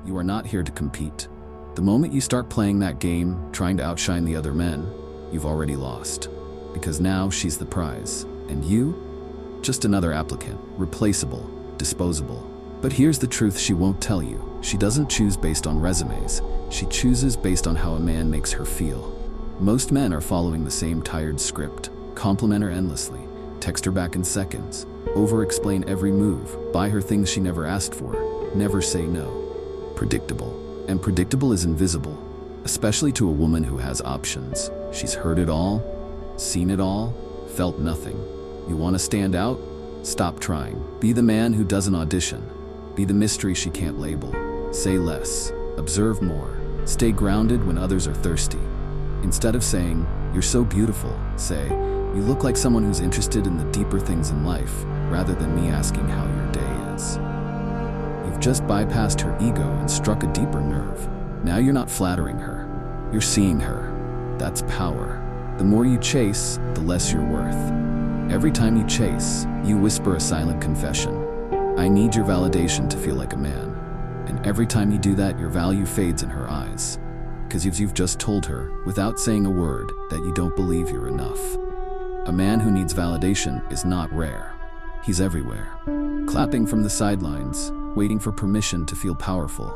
You are not here to compete. The moment you start playing that game, trying to outshine the other men, you've already lost. Because now she's the prize. And you? Just another applicant, replaceable, disposable. But here's the truth she won't tell you. She doesn't choose based on resumes. She chooses based on how a man makes her feel. Most men are following the same tired script. Compliment her endlessly, text her back in seconds, over-explain every move, buy her things she never asked for, never say no. Predictable. And predictable is invisible, especially to a woman who has options. She's heard it all, seen it all, felt nothing. You want to stand out? Stop trying. Be the man who doesn't audition. Be the mystery she can't label. Say less. Observe more. Stay grounded when others are thirsty. Instead of saying, "You're so beautiful," say, "You look like someone who's interested in the deeper things in life," rather than me asking how your day is. You've just bypassed her ego and struck a deeper nerve. Now you're not flattering her. You're seeing her. That's power. The more you chase, the less you're worth. Every time you chase, you whisper a silent confession. I need your validation to feel like a man. And every time you do that, your value fades in her eyes. Because you've just told her, without saying a word, that you don't believe you're enough. A man who needs validation is not rare. He's everywhere. Clapping from the sidelines, waiting for permission to feel powerful.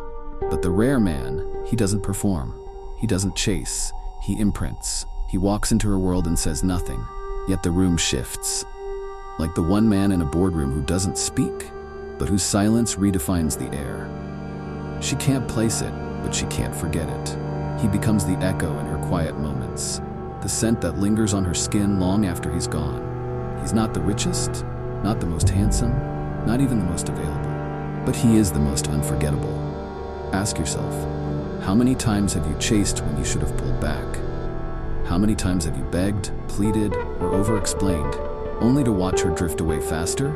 But the rare man, he doesn't perform. He doesn't chase. He imprints. He walks into her world and says nothing. Yet the room shifts. Like the one man in a boardroom who doesn't speak, but whose silence redefines the air. She can't place it, but she can't forget it. He becomes the echo in her quiet moments, the scent that lingers on her skin long after he's gone. He's not the richest, not the most handsome, not even the most available, but he is the most unforgettable. Ask yourself, how many times have you chased when you should have pulled back? How many times have you begged, pleaded, or over-explained, only to watch her drift away faster?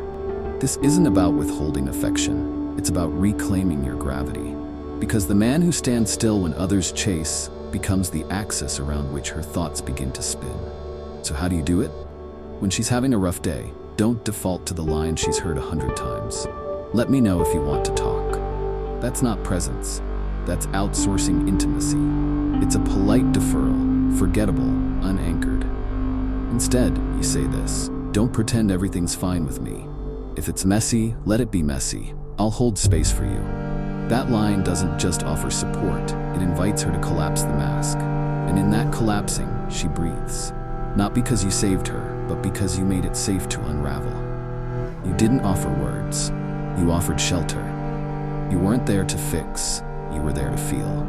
This isn't about withholding affection. It's about reclaiming your gravity. Because the man who stands still when others chase becomes the axis around which her thoughts begin to spin. So how do you do it? When she's having a rough day, don't default to the line she's heard 100 times. Let me know if you want to talk. That's not presence. That's outsourcing intimacy. It's a polite deferral, forgettable, unanchored. Instead, you say this: don't pretend everything's fine with me. If it's messy, let it be messy. I'll hold space for you. That line doesn't just offer support, it invites her to collapse the mask. And in that collapsing, she breathes. Not because you saved her, but because you made it safe to unravel. You didn't offer words. You offered shelter. You weren't there to fix. You were there to feel.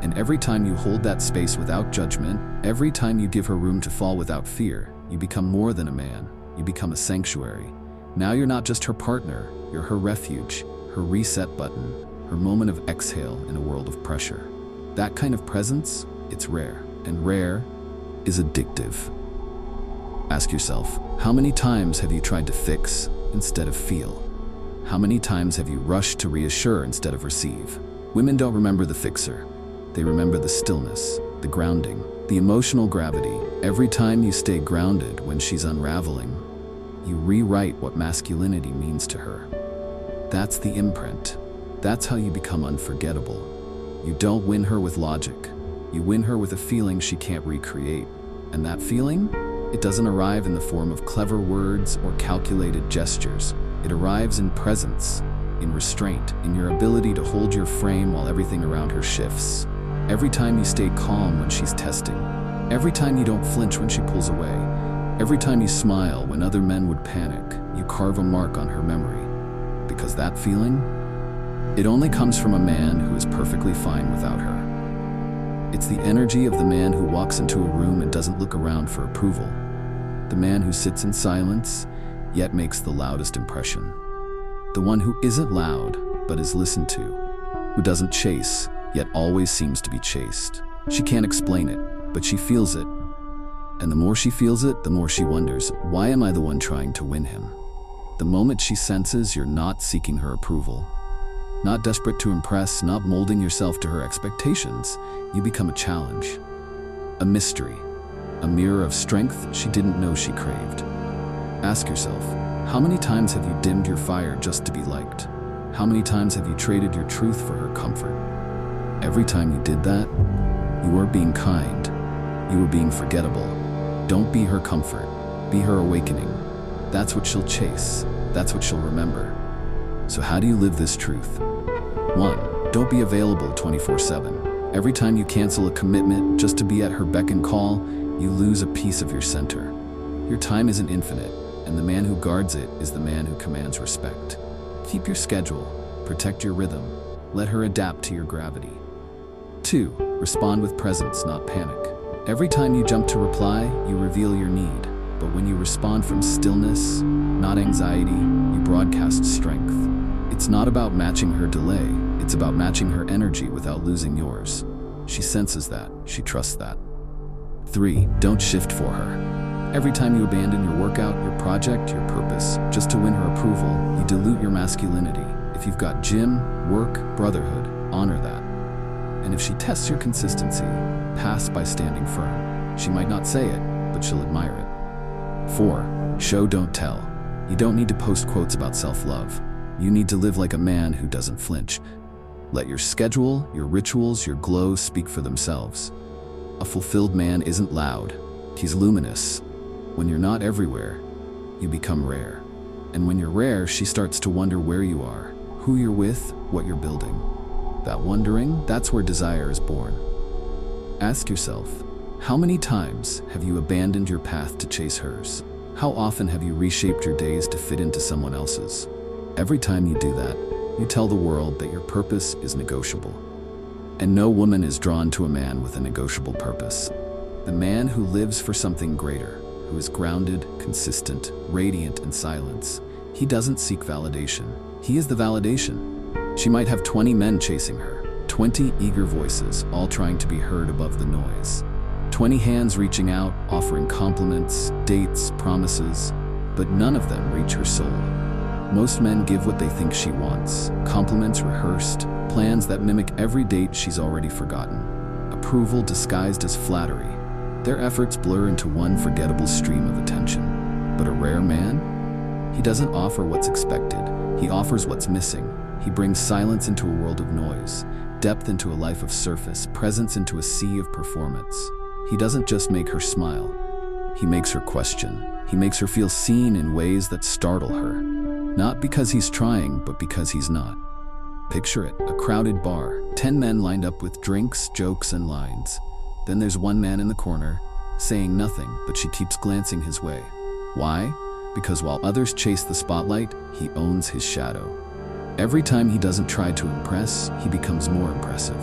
And every time you hold that space without judgment, every time you give her room to fall without fear, you become more than a man. You become a sanctuary. Now you're not just her partner, you're her refuge, her reset button, her moment of exhale in a world of pressure. That kind of presence, it's rare, and rare is addictive. Ask yourself, how many times have you tried to fix instead of feel? How many times have you rushed to reassure instead of receive? Women don't remember the fixer. They remember the stillness, the grounding, the emotional gravity. Every time you stay grounded when she's unraveling, you rewrite what masculinity means to her. That's the imprint. That's how you become unforgettable. You don't win her with logic. You win her with a feeling she can't recreate. And that feeling? It doesn't arrive in the form of clever words or calculated gestures. It arrives in presence, in restraint, in your ability to hold your frame while everything around her shifts. Every time you stay calm when she's testing. Every time you don't flinch when she pulls away. Every time you smile when other men would panic, you carve a mark on her memory. Because that feeling, it only comes from a man who is perfectly fine without her. It's the energy of the man who walks into a room and doesn't look around for approval. The man who sits in silence, yet makes the loudest impression. The one who isn't loud, but is listened to. Who doesn't chase, yet always seems to be chased. She can't explain it, but she feels it. And the more she feels it, the more she wonders, why am I the one trying to win him? The moment she senses you're not seeking her approval, not desperate to impress, not molding yourself to her expectations, you become a challenge, a mystery, a mirror of strength she didn't know she craved. Ask yourself, how many times have you dimmed your fire just to be liked? How many times have you traded your truth for her comfort? Every time you did that, you were being kind. You were being forgettable. Don't be her comfort. Be her awakening. That's what she'll chase. That's what she'll remember. So how do you live this truth? 1. Don't be available 24/7. Every time you cancel a commitment just to be at her beck and call, you lose a piece of your center. Your time isn't infinite, and the man who guards it is the man who commands respect. Keep your schedule. Protect your rhythm. Let her adapt to your gravity. 2. Respond with presence, not panic. Every time you jump to reply, you reveal your need. But when you respond from stillness, not anxiety, you broadcast strength. It's not about matching her delay. It's about matching her energy without losing yours. She senses that. She trusts that. 3. Don't shift for her. Every time you abandon your workout, your project, your purpose, just to win her approval, you dilute your masculinity. If you've got gym, work, brotherhood, honor that. And if she tests your consistency, pass by standing firm. She might not say it, but she'll admire it. 4. Show, don't tell. You don't need to post quotes about self-love. You need to live like a man who doesn't flinch. Let your schedule, your rituals, your glow speak for themselves. A fulfilled man isn't loud. He's luminous. When you're not everywhere, you become rare. And when you're rare, she starts to wonder where you are, who you're with, what you're building. That wondering, that's where desire is born. Ask yourself, how many times have you abandoned your path to chase hers? How often have you reshaped your days to fit into someone else's? Every time you do that, you tell the world that your purpose is negotiable. And no woman is drawn to a man with a negotiable purpose. The man who lives for something greater, who is grounded, consistent, radiant in silence. He doesn't seek validation. He is the validation. She might have 20 men chasing her, 20 eager voices, all trying to be heard above the noise. 20 hands reaching out, offering compliments, dates, promises, but none of them reach her soul. Most men give what they think she wants, compliments rehearsed, plans that mimic every date she's already forgotten, approval disguised as flattery. Their efforts blur into one forgettable stream of attention. But a rare man? He doesn't offer what's expected. He offers what's missing. He brings silence into a world of noise, depth into a life of surface, presence into a sea of performance. He doesn't just make her smile. He makes her question. He makes her feel seen in ways that startle her. Not because he's trying, but because he's not. Picture it, a crowded bar, 10 men lined up with drinks, jokes, and lines. Then there's one man in the corner, saying nothing, but she keeps glancing his way. Why? Because while others chase the spotlight, he owns his shadow. Every time he doesn't try to impress, he becomes more impressive.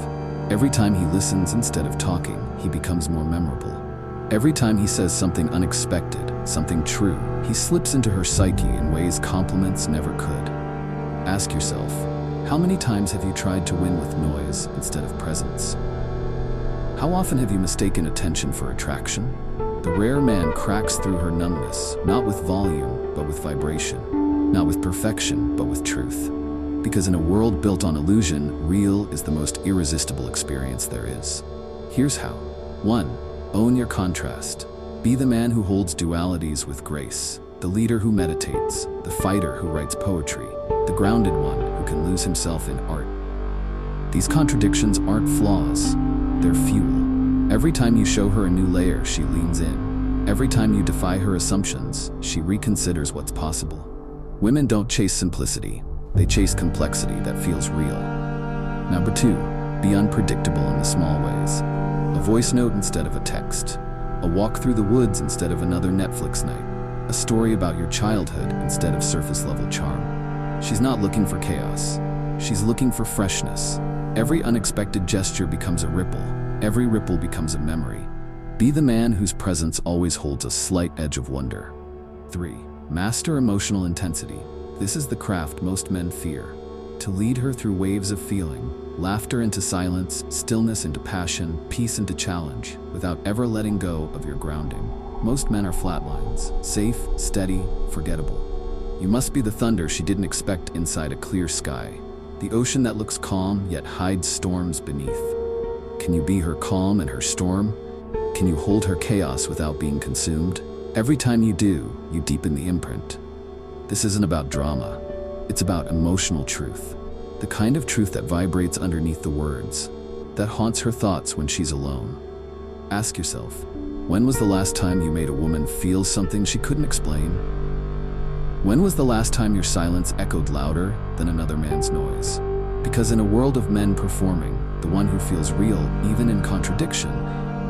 Every time he listens instead of talking, he becomes more memorable. Every time he says something unexpected, something true, he slips into her psyche in ways compliments never could. Ask yourself, how many times have you tried to win with noise instead of presence? How often have you mistaken attention for attraction? The rare man cracks through her numbness, not with volume, but with vibration. Not with perfection, but with truth. Because in a world built on illusion, real is the most irresistible experience there is. Here's how. 1. Own your contrast. Be the man who holds dualities with grace, the leader who meditates, the fighter who writes poetry, the grounded one who can lose himself in art. These contradictions aren't flaws, they're fuel. Every time you show her a new layer, she leans in. Every time you defy her assumptions, she reconsiders what's possible. Women don't chase simplicity, they chase complexity that feels real. Number 2, be unpredictable in the small ways. A voice note instead of a text. A walk through the woods instead of another Netflix night. A story about your childhood instead of surface-level charm. She's not looking for chaos. She's looking for freshness. Every unexpected gesture becomes a ripple. Every ripple becomes a memory. Be the man whose presence always holds a slight edge of wonder. 3. Master emotional intensity. This is the craft most men fear. To lead her through waves of feeling, laughter into silence, stillness into passion, peace into challenge, without ever letting go of your grounding. Most men are flatlines, safe, steady, forgettable. You must be the thunder she didn't expect inside a clear sky, the ocean that looks calm yet hides storms beneath. Can you be her calm and her storm? Can you hold her chaos without being consumed? Every time you do, you deepen the imprint. This isn't about drama. It's about emotional truth. the kind of truth that vibrates underneath the words, that haunts her thoughts when she's alone. Ask yourself, when was the last time you made a woman feel something she couldn't explain? When was the last time your silence echoed louder than another man's noise? Because in a world of men performing, the one who feels real, even in contradiction,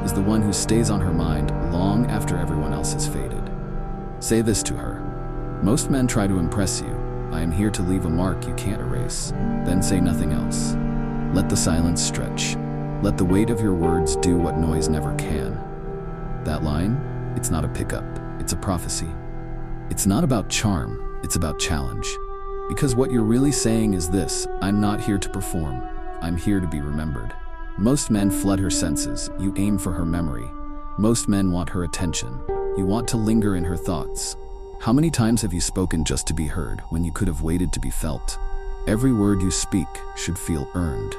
is the one who stays on her mind long after everyone else has faded. Say this to her. Most men try to impress you. I am here to leave a mark you can't erase. Then say nothing else. Let the silence stretch. Let the weight of your words do what noise never can. That line, it's not a pickup, it's a prophecy. It's not about charm, it's about challenge. Because what you're really saying is this: I'm not here to perform, I'm here to be remembered. Most men flood her senses, you aim for her memory. Most men want her attention, you want to linger in her thoughts. How many times have you spoken just to be heard when you could have waited to be felt? Every word you speak should feel earned.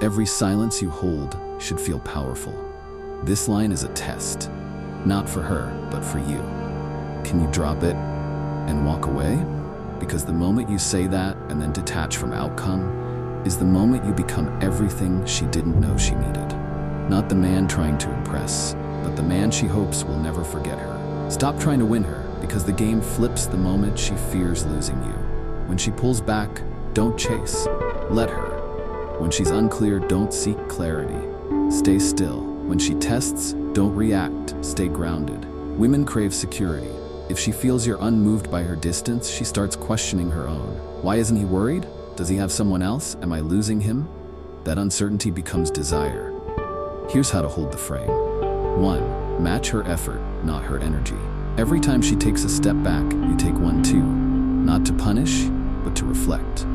Every silence you hold should feel powerful. This line is a test, not for her, but for you. Can you drop it and walk away? Because the moment you say that and then detach from outcome is the moment you become everything she didn't know she needed. Not the man trying to impress, but the man she hopes will never forget her. Stop trying to win her, because the game flips the moment she fears losing you. When she pulls back, don't chase. Let her. When she's unclear, don't seek clarity. Stay still. When she tests, don't react. Stay grounded. Women crave security. If she feels you're unmoved by her distance, she starts questioning her own. Why isn't he worried? Does he have someone else? Am I losing him? That uncertainty becomes desire. Here's how to hold the frame. 1. Match her effort, not her energy. Every time she takes a step back, you take one too. Not to punish, but to reflect.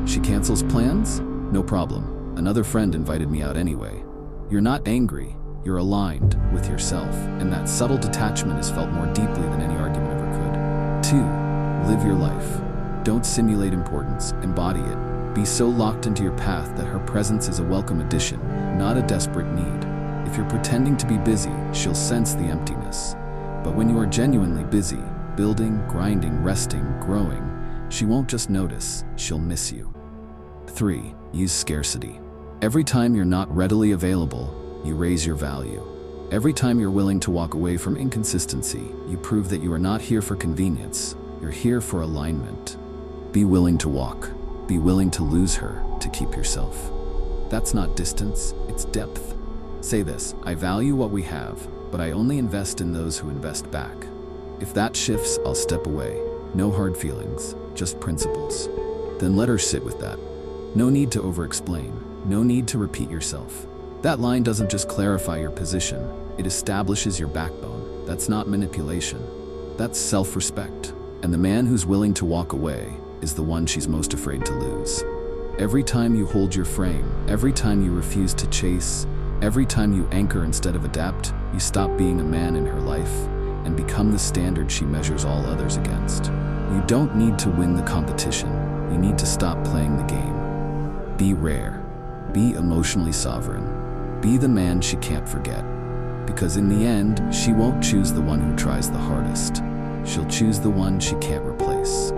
She cancels plans? No problem. Another friend invited me out anyway. You're not angry, you're aligned with yourself, and that subtle detachment is felt more deeply than any argument ever could. 2. Live your life. Don't simulate importance, embody it. Be so locked into your path that her presence is a welcome addition, not a desperate need. If you're pretending to be busy, she'll sense the emptiness. But when you are genuinely busy, building, grinding, resting, growing, she won't just notice, she'll miss you. 3. Use scarcity. Every time you're not readily available, you raise your value. Every time you're willing to walk away from inconsistency, you prove that you are not here for convenience, you're here for alignment. Be willing to walk. Be willing to lose her to keep yourself. That's not distance, it's depth. Say this: I value what we have, but I only invest in those who invest back. If that shifts, I'll step away. No hard feelings, just principles. Then let her sit with that. No need to over-explain. No need to repeat yourself. That line doesn't just clarify your position, it establishes your backbone. That's not manipulation. That's self-respect. And the man who's willing to walk away is the one she's most afraid to lose. Every time you hold your frame, every time you refuse to chase, every time you anchor instead of adapt, you stop being a man in her life and become the standard she measures all others against. You don't need to win the competition. You need to stop playing the game. Be rare. Be emotionally sovereign. Be the man she can't forget. Because in the end, she won't choose the one who tries the hardest. She'll choose the one she can't replace.